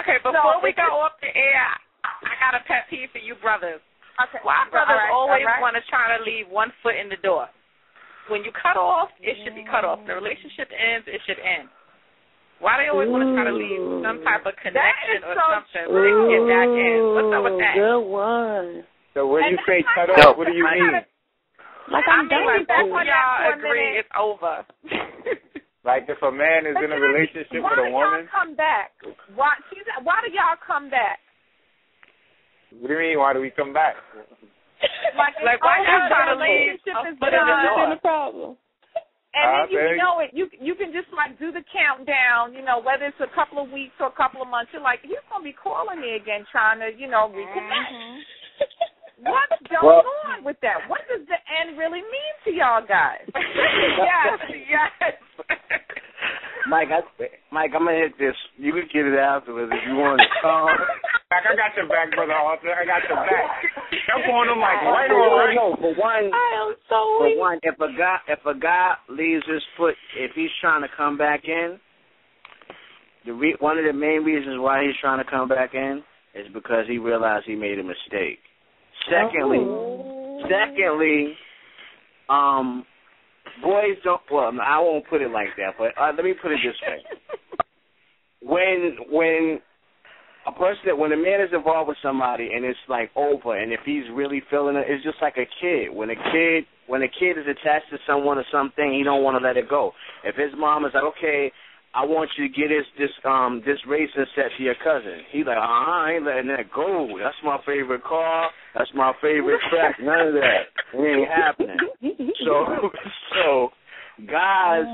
Okay, before we go off the air, I got a pet peeve for you brothers. Okay. Why brothers always right. want to try to leave one foot in the door? When you cut off, it should be cut off. The relationship ends, it should end. Why they always want to try to leave some type of connection or something so they can get back in? What's up with that? Good one. So when you say cut off, what do you mean? Like I'm done with both you. of y'all agree it's over. Like if a man is in a relationship with a woman? Why do y'all come back? Why do y'all come back? What do you mean, why do we come back? Like why y'all trying to leave? But it's been a problem. And then you know it. You can just like do the countdown. You know, whether it's a couple of weeks or a couple of months. You're like, he's gonna be calling me again, trying to reconnect. What's going on with that? What does the end really mean to y'all guys? Yes. Mike, I'm gonna hit this. You can get it afterwards if you want to. I got your back, brother Arthur. I got your back. Jump on him like right on right. No, for one, if a guy leaves his foot, if he's trying to come back in, one of the main reasons why he's trying to come back in is because he realized he made a mistake. Secondly, boys don't. Well, I won't put it like that, but let me put it this way: when a man is involved with somebody and it's like over, and if he's really feeling it, it's just like a kid. When a kid is attached to someone or something, he don't want to let it go. If his mom is like, okay, I want you to get this racing set to your cousin, he's like, I ain't letting that go. That's my favorite car. That's my favorite track. None of that. It ain't happening. So guys,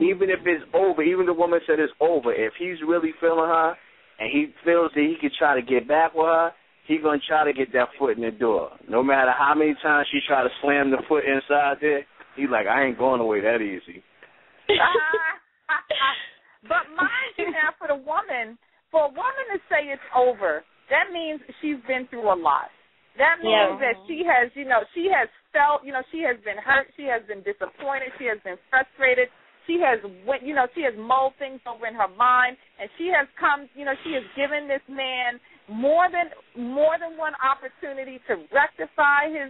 even if it's over, even the woman said it's over, if he's really feeling her and he feels that he can try to get back with her, he's going to try to get that foot in the door. No matter how many times she try to slam the foot inside there, he's like, I ain't going away that easy. But mind you now, for a woman to say it's over, that means she's been through a lot. That means that she has felt, she has been hurt, she has been disappointed, she has been frustrated, she has mulled things over in her mind, and she has come, she has given this man more than one opportunity to rectify his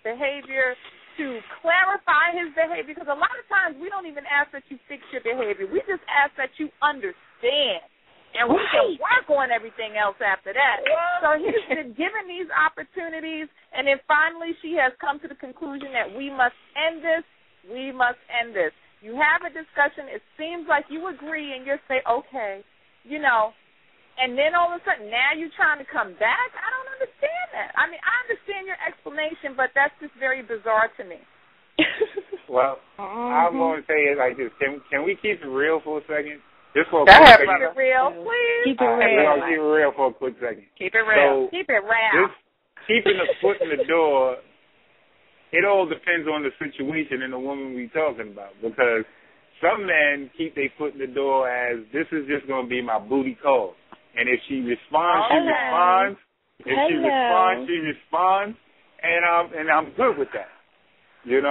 behavior, to clarify his behavior, because a lot of times we don't even ask that you fix your behavior. We just ask that you understand. And we can work on everything else after that. So he's been given these opportunities, and then finally she has come to the conclusion that we must end this. We must end this. You have a discussion. It seems like you agree, and you say, okay, and then all of a sudden now you're trying to come back? I don't understand that. I mean, I understand your explanation, but that's just very bizarre to me. Well, I'm going to say it like this. Can we keep it real for a second? Just for a quick second. Keep it real, please. Keep it real. We're going to keep it real for a quick second. Keep it real. Keep it real. Just keeping the foot in the door, it all depends on the situation and the woman we're talking about. Because some men keep their foot in the door as, this is just going to be my booty call. And if she responds, she responds. If she responds, she responds. And I'm good with that. And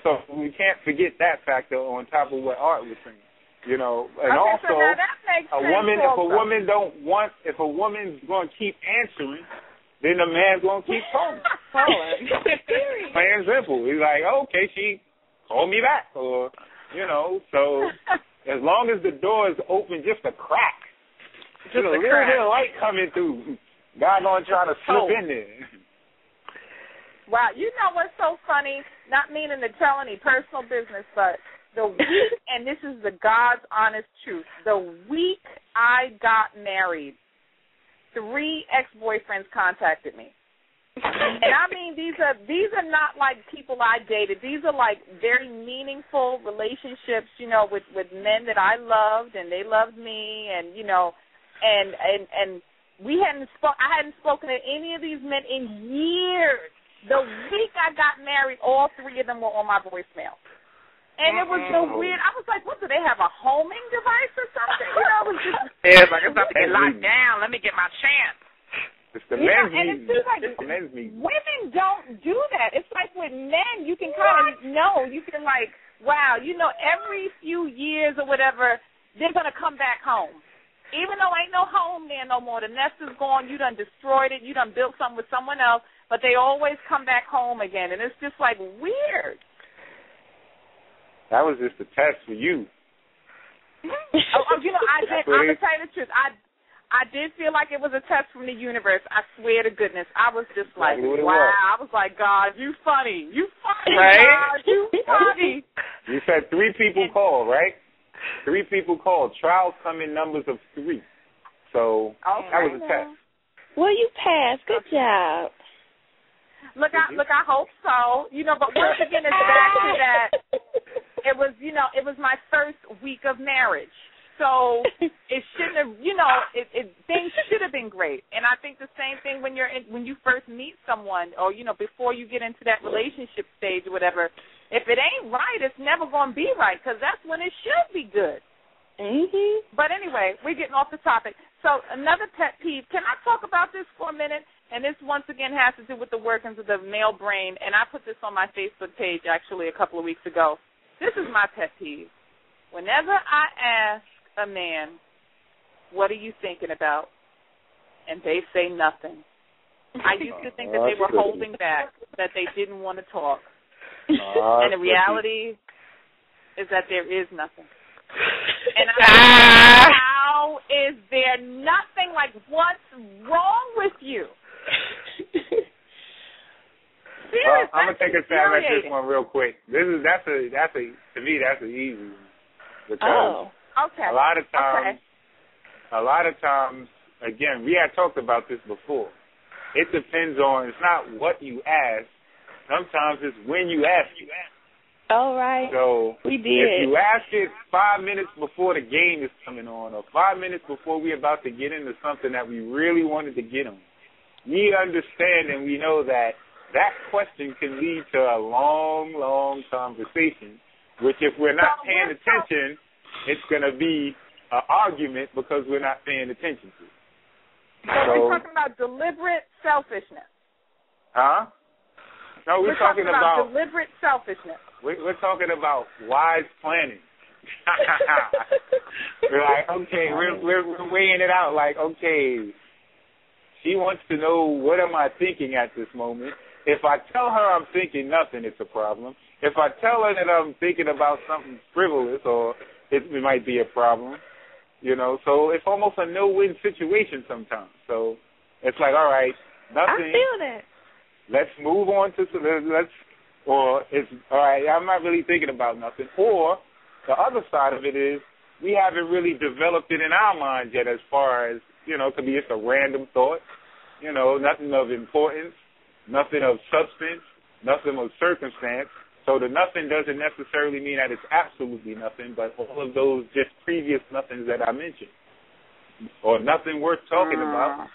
so we can't forget that factor on top of what Art was saying. And also, so now that makes if a woman's going to keep answering, then the man's going to keep calling. Plain and simple. He's like, okay, she called me back, or so as long as the door is open just a crack, just a little bit of light coming through, God gonna try to slip in there. Wow, you know what's so funny? Not meaning to tell any personal business, but the week, and this is the God's honest truth, the week I got married, 3 ex-boyfriends contacted me. And I mean, these are not like people I dated. These are like very meaningful relationships, with men that I loved and they loved me, and and we I hadn't spoken to any of these men in years. The week I got married, all 3 of them were on my voicemail. And it was so weird. I was like, what, do they have a homing device or something? It was just... It's like, it's about to get locked down. Let me get my chance. It's the men's meeting. Women don't do that. It's like with men, you can kind of know. You can like, wow, every few years or whatever, they're going to come back home. Even though ain't no home there no more, the nest is gone, you done destroyed it, you done built something with someone else, but they always come back home again, and it's just like weird. That was just a test for you. I'm going to tell you the truth. I did feel like it was a test from the universe. I swear to goodness. I was just like, wow. I was like, God, you funny. You funny, right? God, you funny. You said 3 people called, right? 3 people called. Trials come in numbers of 3. So that was a test. Well, you passed. Good job. Look, I hope so. But once again, it's back to that. It was my first week of marriage. So it shouldn't have, things should have been great. And I think the same thing when you first meet someone, or before you get into that relationship stage or whatever. If it ain't right, it's never going to be right, because that's when it should be good. Mm-hmm. But anyway, we're getting off the topic. So another pet peeve. Can I talk about this for a minute? And this once again has to do with the workings of the male brain. And I put this on my Facebook page actually a couple of weeks ago. This is my pet peeve. Whenever I ask a man, what are you thinking about? And they say nothing. I used to think that they were holding back, that they didn't want to talk. And the reality is that there is nothing. And I like, how is there nothing? Like, what's wrong with you? I'm gonna take a stab at this one real quick. That's to me that's an easy one, because okay. a lot of times, again, we had talked about this before. It depends on. It's not what you ask. Sometimes it's when you ask it. All right. So we did. If you ask it 5 minutes before the game is coming on, or 5 minutes before we're about to get into something that we really wanted to get on, we understand and we know that question can lead to a long, long conversation, which if we're not paying attention, it's going to be an argument because we're not paying attention to it. So we're talking about deliberate selfishness. Huh? No, we're talking about deliberate selfishness. We're talking about wise planning. We're like, okay, we're weighing it out like, okay, she wants to know what am I thinking at this moment. If I tell her I'm thinking nothing, it's a problem. If I tell her that I'm thinking about something frivolous, or it might be a problem, So it's almost a no-win situation sometimes. So it's like, all right, nothing. I feel that. Let's move on to or it's all right. I'm not really thinking about nothing. Or the other side of it is we haven't really developed it in our minds yet, as far as it could be just a random thought. Nothing of importance. Nothing of substance, nothing of circumstance. So the nothing doesn't necessarily mean that it's absolutely nothing, but all of those just previous nothings that I mentioned, or nothing worth talking about.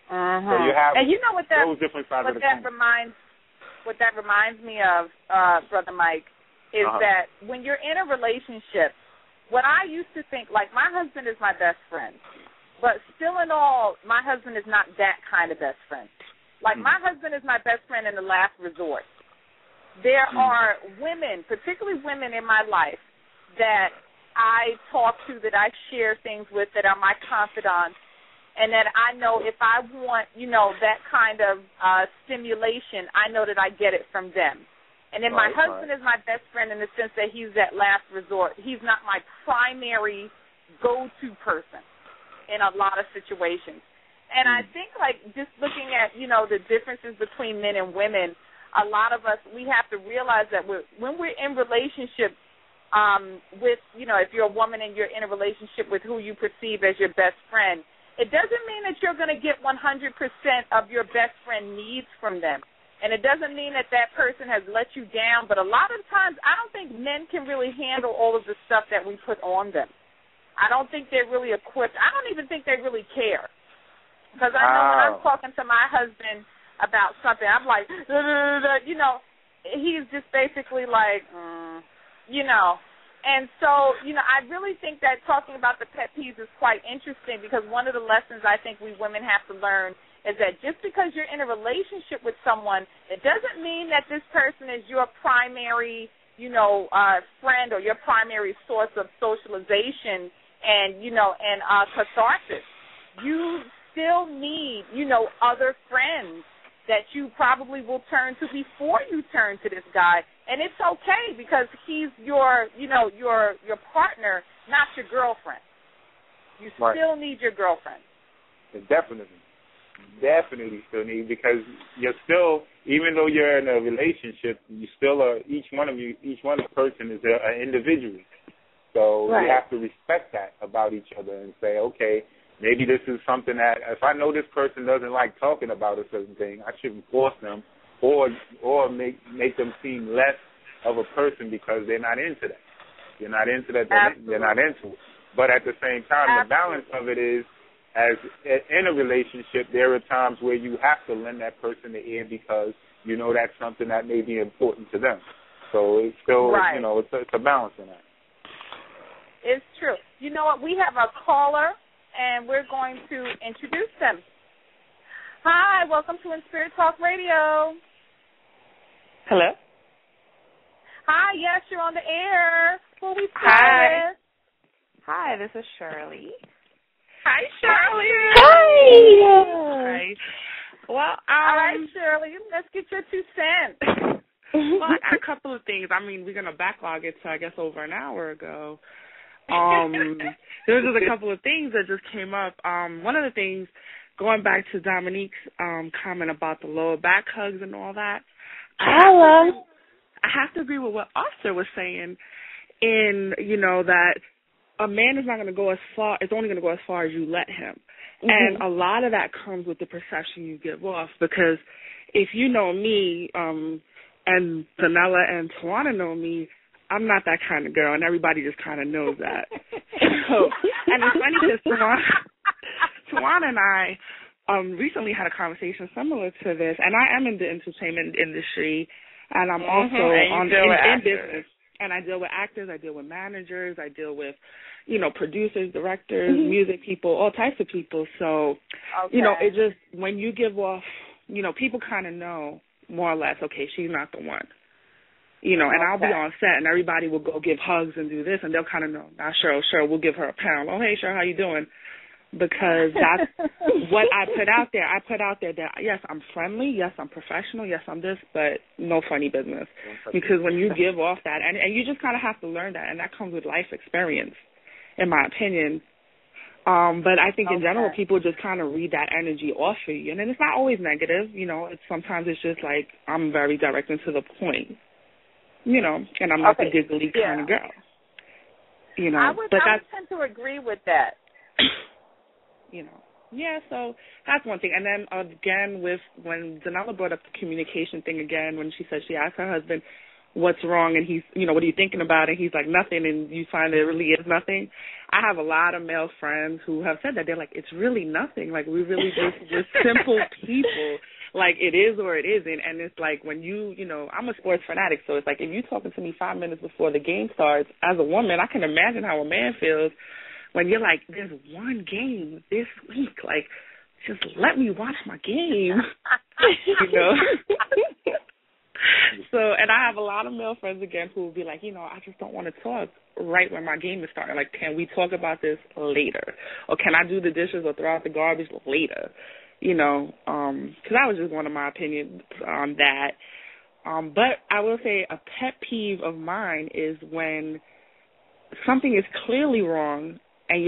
So you have and you know what that, those different sides of the coin. What that reminds me of, Brother Mike, is that when you're in a relationship, what I used to think, like my husband is my best friend, but still in all, my husband is not that kind of best friend. Like, my husband is my best friend in the last resort. There are women, particularly women in my life, that I talk to, that I share things with, that are my confidants, and that I know if I want, that kind of stimulation, I know that I get it from them. And then my husband is my best friend in the sense that he's that last resort. He's not my primary go-to person in a lot of situations. And I think, like, just looking at, the differences between men and women, a lot of us, we have to realize that when we're in relationship with, if you're a woman and you're in a relationship with who you perceive as your best friend, it doesn't mean that you're going to get 100% of your best friend needs from them. And it doesn't mean that that person has let you down. But a lot of times, I don't think men can really handle all of the stuff that we put on them. I don't think they're really equipped. I don't even think they really care. Because I know when I'm talking to my husband about something, I'm like, he's just basically like, And so, I really think that talking about the pet peeves is quite interesting, because one of the lessons I think we women have to learn is that just because you're in a relationship with someone, it doesn't mean that this person is your primary, friend or your primary source of socialization and catharsis. You still need, other friends that you probably will turn to before you turn to this guy. And it's okay because he's your partner, not your girlfriend. You still need your girlfriend. Definitely still need, because you're still, even though you're in a relationship, you still are, each one of the person is an individual. So you have to respect that about each other and say, okay, maybe this is something that, if I know this person doesn't like talking about a certain thing, I shouldn't force them or make them seem less of a person because they're not into that. You're not into that, they're not into it. But at the same time, the balance of it is, as in a relationship, there are times where you have to lend that person the ear because you know that's something that may be important to them. So it's still, it's a balance in that. It's true. You know what? We have a caller, and we're going to introduce them. Hi, welcome to Inspirit Talk Radio. Hello? Hi, yes, you're on the air. Who are we Hi. with? Hi, this is Shirley. Hi, Shirley. Hi. Well, all right, Shirley, let's get your 2 cents. Well, I got a couple of things. I mean, we're going to backlog it to, I guess, over an hour ago. There was just a couple of things that just came up. One of the things, going back to Dominique's comment about the lower back hugs and all that, I have to agree with what Oscar was saying that a man is not going to go as far, it's only going to go as far as you let him. Mm-hmm. And a lot of that comes with the perception you give off, because if you know me, and Zanella and Tawana know me, I'm not that kind of girl, and everybody just kind of knows that. And it's funny because Tawana and I recently had a conversation similar to this, and I am in the entertainment industry, and I'm also in business. And I deal with actors, I deal with managers, I deal with, producers, directors, music people, all types of people. So, it just, when you give off, people kind of know more or less, okay, she's not the one. And I'll be on set and everybody will go give hugs and do this, and they'll kind of know, now Cheryl, we'll give her a pound. Oh, hey, Cheryl, how you doing? Because that's what I put out there. I put out there that, yes, I'm friendly, yes, I'm professional, yes, I'm this, but no funny business. Because when you give off that, and you just kind of have to learn that, and that comes with life experience, in my opinion. But I think in general, people just kind of read that energy off of you. And then it's not always negative, sometimes it's just like, I'm very direct and to the point, and I'm not the giggly kind of girl. I would tend to agree with that. So that's one thing. And then again, with when Zanella brought up the communication thing again, when she said she asked her husband what's wrong, and he's, what are you thinking about? And he's like, nothing, and you find it really is nothing. I have a lot of male friends who have said that. They're like, it's really nothing. Like, we really just simple people. Like, it is or it isn't. And it's like when I'm a sports fanatic, so it's like if you're talking to me 5 minutes before the game starts, as a woman, I can imagine how a man feels when you're like, there's one game this week, like, just let me watch my game, So, and I have a lot of male friends, again, who will be like, I just don't want to talk right when my game is starting. Like, can we talk about this later? Or can I do the dishes or throw out the garbage later? Because that was just one of my opinions on that. But I will say a pet peeve of mine is when something is clearly wrong and you're